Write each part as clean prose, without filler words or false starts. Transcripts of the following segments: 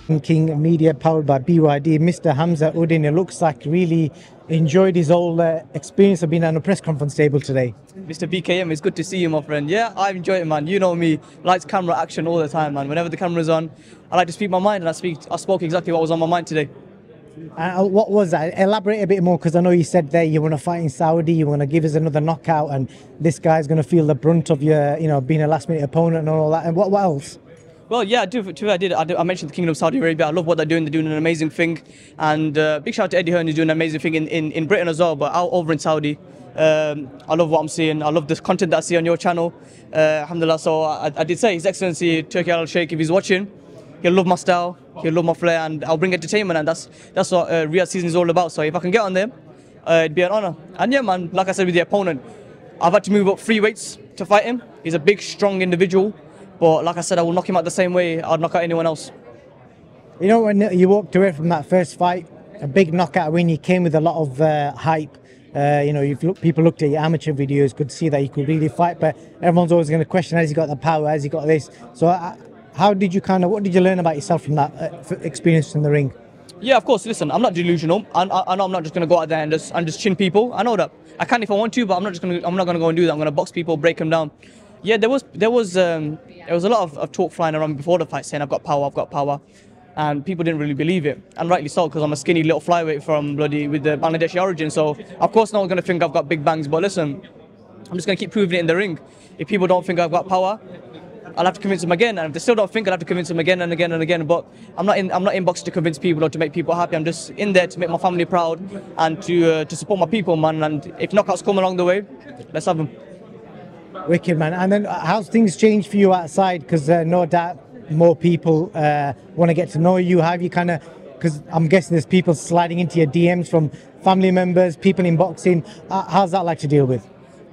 King Media powered by BYD, Mr. Hamza Uddin. It looks like really enjoyed his whole experience of being on a press conference table today. Mr. BKM, it's good to see you, my friend. Yeah, I enjoy it, man. You know me, lights, camera, action all the time, man. Whenever the camera's on, I like to speak my mind, and I spoke exactly what was on my mind today. What was that? Elaborate a bit more, because I know you said there you want to fight in Saudi, you want to give us another knockout, and this guy's going to feel the brunt of your, being a last-minute opponent and all that. And what else? Well, yeah, I mentioned the Kingdom of Saudi Arabia. I love what they're doing. They're doing an amazing thing. And big shout out to Eddie Hearn, who's doing an amazing thing in Britain as well, but out over in Saudi. I love what I'm seeing. I love the content that I see on your channel. Alhamdulillah. So I did say, His Excellency Turki Al Sheikh, if he's watching, he'll love my style, he'll love my flair, and I'll bring entertainment. And that's what Riyadh season is all about. So if I can get on there, it'd be an honor. And yeah, man, like I said with the opponent, I've had to move up 3 weights to fight him. He's a big, strong individual. But like I said, I will knock him out the same way I'd knock out anyone else. You know, when you walked away from that first fight, a big knockout win, you came with a lot of hype. People looked at your amateur videos, could see that you could really fight, but everyone's always going to question, has he got the power, has he got this? So what did you learn about yourself from that experience in the ring? Yeah, of course, listen, I'm not delusional. I know I'm not just going to go out there and just chin people. I know that. I can if I want to, but I'm not going to go and do that. I'm going to box people, break them down. Yeah, there was a lot of talk flying around before the fight saying I've got power, and people didn't really believe it, and rightly so, because I'm a skinny little flyweight from with the Bangladeshi origin. So of course no one's going to think I've got big bangs. But listen, I'm just going to keep proving it in the ring. If people don't think I've got power, I'll have to convince them again, and if they still don't think, I'll have to convince them again and again and again. But I'm not in boxing to convince people or to make people happy. I'm just in there to make my family proud and to support my people, man. And if knockouts come along the way, let's have them. Wicked, man. And then how's things changed for you outside? Because no doubt more people want to get to know you. Have you because I'm guessing there's people sliding into your DMs from family members, people in boxing. How's that like to deal with?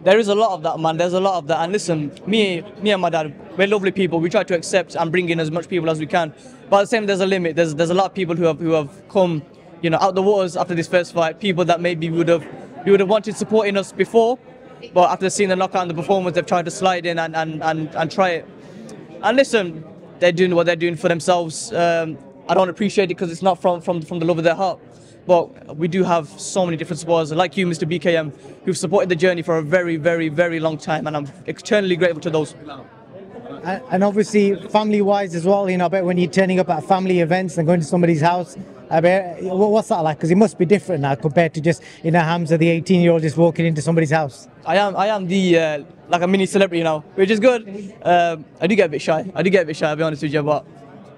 There is a lot of that, man. There's a lot of that. And listen, me and my dad, we're lovely people. We try to accept and bring in as much people as we can. But at the same time, there's a limit. There's a lot of people who have come, out the waters after this first fight. People that maybe we would have wanted supporting us before. But after seeing the knockout and the performance, they've tried to slide in and try it. And listen, they're doing what they're doing for themselves. I don't appreciate it because it's not from the love of their heart. But we do have so many different supporters, like you, Mr. BKM, who've supported the journey for a very, very, very long time. And I'm eternally grateful to those. And obviously, family-wise as well, I bet when you're turning up at family events and going to somebody's house, I bet, what's that like? Because it must be different now compared to just, Hamza, the 18-year-old, just walking into somebody's house. I am the like a mini celebrity now, which is good. I do get a bit shy. I'll be honest with you, but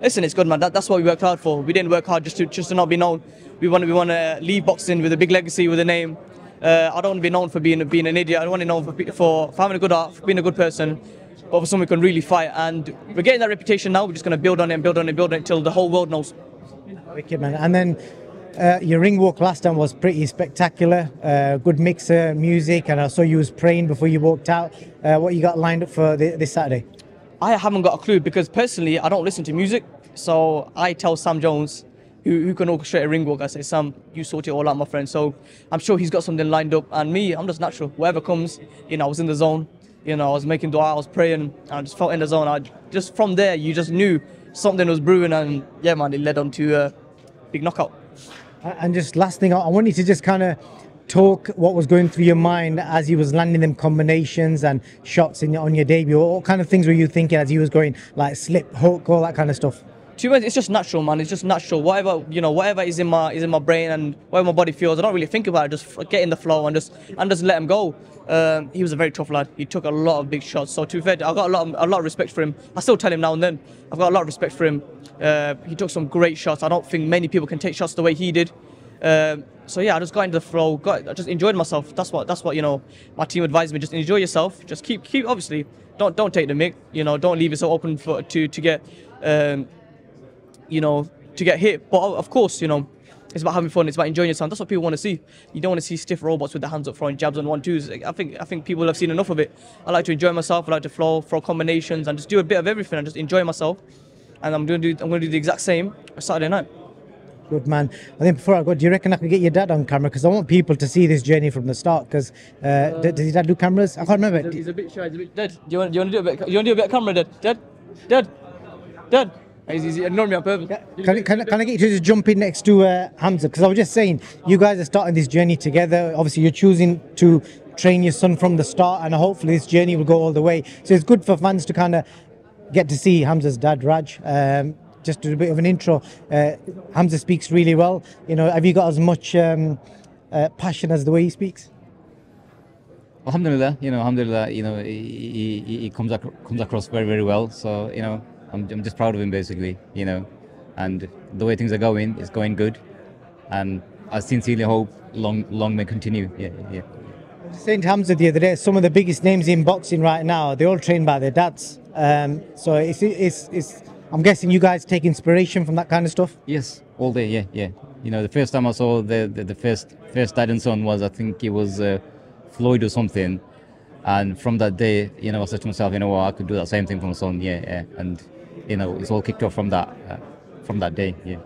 listen, it's good, man. That's what we worked hard for. We didn't work hard just to not be known. We want to leave boxing with a big legacy, with a name. I don't want to be known for being an idiot. I don't want to be known for having a good heart, for being a good person, but for someone who can really fight. And we're getting that reputation now. We're just going to build on it and build on it and build on it till the whole world knows. Wicked, man. And then your ring walk last time was pretty spectacular. Good mixer, music, and I saw you was praying before you walked out. What you got lined up for this Saturday? I haven't got a clue, because personally I don't listen to music. So I tell Sam Jones, who can orchestrate a ring walk, I say, Sam, you sort it all out, my friend. So I'm sure he's got something lined up. And me, I'm just natural. Whatever comes, I was in the zone. I was making dua, I was praying, and I just felt in the zone. From there, you just knew something was brewing, and yeah, man, it led on to a big knockout. And just last thing, I want you to just kind of talk what was going through your mind as you was landing them combinations and shots on your debut. What kind of things were you thinking as you was going, like slip, hook, all that kind of stuff? To me, it's just natural, man. It's just natural. Whatever is in my brain and whatever my body feels, I don't really think about it. Just get in the flow and just let him go. He was a very tough lad. He took a lot of big shots. So to be fair, I've got a lot of respect for him. I still tell him now and then. I've got a lot of respect for him. He took some great shots. I don't think many people can take shots the way he did. So yeah, I just got into the flow. I just enjoyed myself. That's what my team advised me. Just enjoy yourself. Just keep obviously don't take the mick. Don't leave it so open to get to get hit. But of course, it's about having fun. It's about enjoying yourself. That's what people want to see. You don't want to see stiff robots with their hands up throwing jabs and 1-2s. I think people have seen enough of it. I like to enjoy myself. I like to throw combinations and just do a bit of everything and just enjoy myself. And I'm going to do the exact same Saturday night. Good, man. I think before I go, do you reckon I could get your dad on camera? Because I want people to see this journey from the start. Because does your dad do cameras? I can't remember. He's a bit shy. He's a bit dead. Do you want to do a bit? You want to do a bit of camera, Dad? Dad. He's ignoring me on purpose. Can I get you to jump in next to Hamza? Because I was just saying, you guys are starting this journey together. Obviously, you're choosing to train your son from the start, and hopefully this journey will go all the way. So it's good for fans to kind of get to see Hamza's dad, Raj. Just do a bit of an intro. Hamza speaks really well. You know, have you got as much passion as the way he speaks? Alhamdulillah, he comes across very, very well. So, I'm just proud of him basically, and the way things are going, it's going good, and I sincerely hope long may continue. Yeah. I was saying to Hamza the other day, some of the biggest names in boxing right now, they're all trained by their dads. So it's I'm guessing you guys take inspiration from that kind of stuff. Yes, all day. Yeah. The first time I saw the first dad and son was, I think it was Floyd or something, and from that day, I said to myself, I could do that same thing for my son. Yeah, and it's all kicked off from that day. Yeah.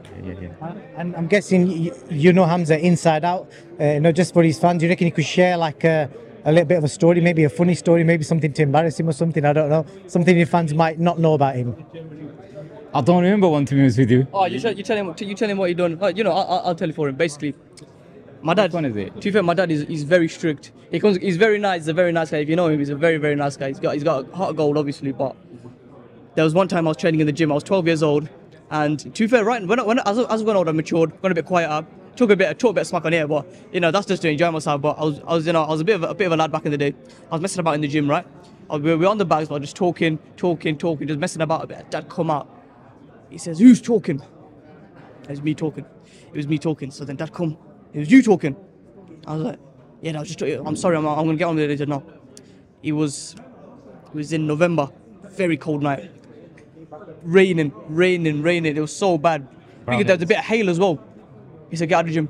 And I'm guessing you know Hamza inside out. Just for his fans, do you reckon you could share like a little bit of a story, maybe a funny story, maybe something to embarrass him or something? I don't know, something your fans might not know about him. I don't remember one, to be honest with you. Oh, you tell him what you done. I'll tell you for him. Basically, my dad. Which one is it? To be fair, my dad is very strict. He's very nice. He's a very nice guy. If you know him, he's a very, very nice guy. He's got a heart of gold, obviously. But there was one time I was training in the gym. I was 12 years old, and to be fair, right as I was going older, I matured, got a bit quieter. Talk a bit of smack on here, but that's just to enjoy myself. But I was a bit of a lad back in the day. I was messing about in the gym, right? We were on the bags, but just talking, just messing about a bit. Dad come out. He says, "Who's talking?" It was me talking. So then Dad come. It was you talking. I was like, "Yeah, no, just. I'm sorry. I'm gonna get on with it." He said, "No." It was in November, very cold night, raining. It was so bad. I think there was a bit of hail as well. He said, "Get out of the gym."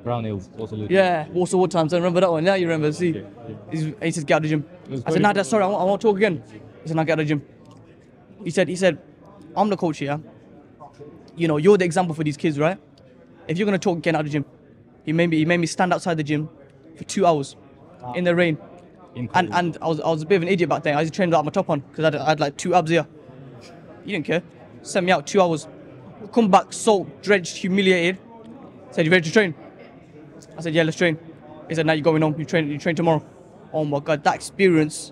Brown Hills, Waterloo. Yeah, Waterloo times. I remember that one. Yeah, you remember. See, Yeah. He said, "Get out of the gym." I said, "Nah, Dad, sorry, I won't talk again." He said, "Nah, get out of the gym." He said, "I'm the coach here. You're the example for these kids, right? If you're gonna talk, get out of the gym." He made me stand outside the gym for 2 hours in the rain, and I was a bit of an idiot back then. I used to train without my top on because I had like 2 abs here. He didn't care. Sent me out 2 hours. Come back soaked, drenched, humiliated. Said, "You ready to train?" I said, "Yeah, let's train." He said, "Now you're going home. You train tomorrow." Oh my God, that experience.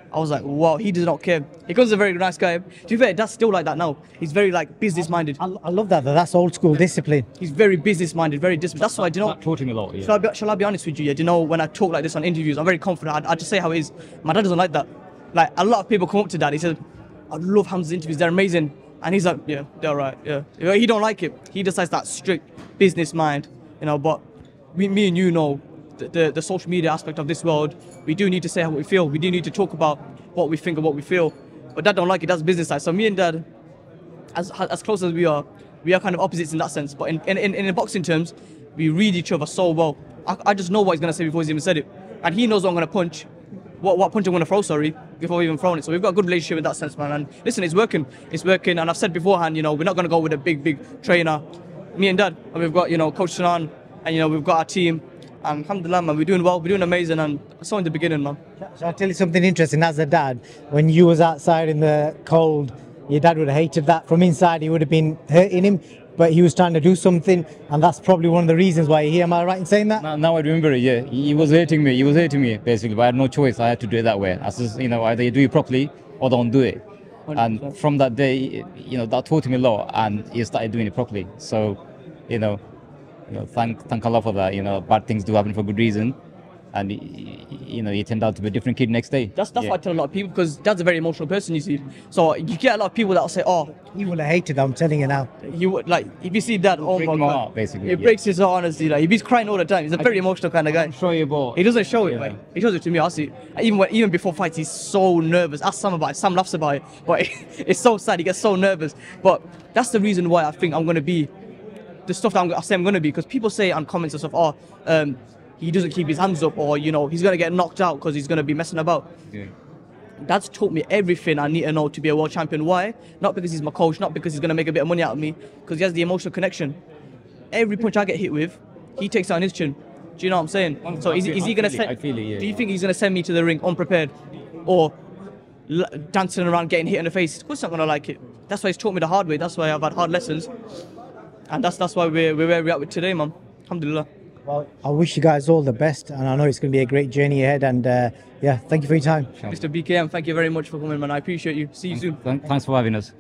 I was like, wow, he does not care. He comes a very nice guy. To be fair, that's still like that now. He's very like business minded. I love that though. That's old school discipline. He's very business minded, very disciplined. That's why, That taught him a lot. Yeah. Shall I be honest with you? Yeah, when I talk like this on interviews, I'm very confident. I just say how it is. My dad doesn't like that. Like a lot of people come up to Dad. He says, "I love Hamza's interviews. They're amazing." And he's like, "Yeah, they're right. Yeah." He don't like it. He just has that strict business mind, But me and you know the social media aspect of this world. We do need to say how we feel. We do need to talk about what we think and what we feel. But Dad don't like it. That's business side. So me and Dad, as close as we are kind of opposites in that sense. But in boxing terms, we read each other so well. I just know what he's gonna say before he's even said it, and he knows what I'm gonna punch. What punch I'm gonna throw, before we even thrown it. So we've got a good relationship in that sense, man. And listen, it's working. And I've said beforehand, we're not gonna go with a big trainer. Me and Dad, and we've got Coach Sanan, and we've got our team. And alhamdulillah, man, we're doing well, we're doing amazing, and I saw in the beginning, man. Shall I tell you something interesting? As a dad, when you was outside in the cold, your dad would have hated that. From inside, he would have been hurting him, but he was trying to do something, and that's probably one of the reasons why you're here. Am I right in saying that? Now I remember it. Yeah, he was hurting me. Basically, but I had no choice. I had to do it that way. I said, either you do it properly or don't do it. 100%. And from that day, that taught him a lot, and he started doing it properly. So, thank Allah for that. Bad things do happen for good reason, and he turned out to be a different kid next day. That's what I tell a lot of people, because Dad's a very emotional person, you see. So you get a lot of people that will say, "Oh, he would have hated that, I'm telling you now." You would, like, if you see Dad, oh my God, basically, it breaks his heart, honestly. Like, he's crying all the time. He's a very emotional kind of guy. I'm sure you, but he doesn't show it. Like, he shows it to me. I see it. Even before fights, he's so nervous. Ask Sam about it. Sam laughs about it, but it's so sad. He gets so nervous. But that's the reason why I think I'm gonna be the stuff that I say I'm gonna be, because people say on comments and stuff, he doesn't keep his hands up, or he's gonna get knocked out because he's gonna be messing about. Yeah. Dad's taught me everything I need to know to be a world champion. Why? Not because he's my coach, not because he's gonna make a bit of money out of me, because he has the emotional connection. Every punch I get hit with, he takes it on his chin. Do you know what I'm saying? So is he gonna send? I feel it, yeah. Do you think he's gonna send me to the ring unprepared, or dancing around, getting hit in the face. Of course, I'm not gonna like it. That's why he's taught me the hard way. That's why I've had hard lessons, and that's why we're where we're at with today, man. Alhamdulillah. Well, I wish you guys all the best, and I know it's going to be a great journey ahead. And yeah, thank you for your time. Mr. BKM, thank you very much for coming, man. I appreciate you. See you soon. Thanks for having us.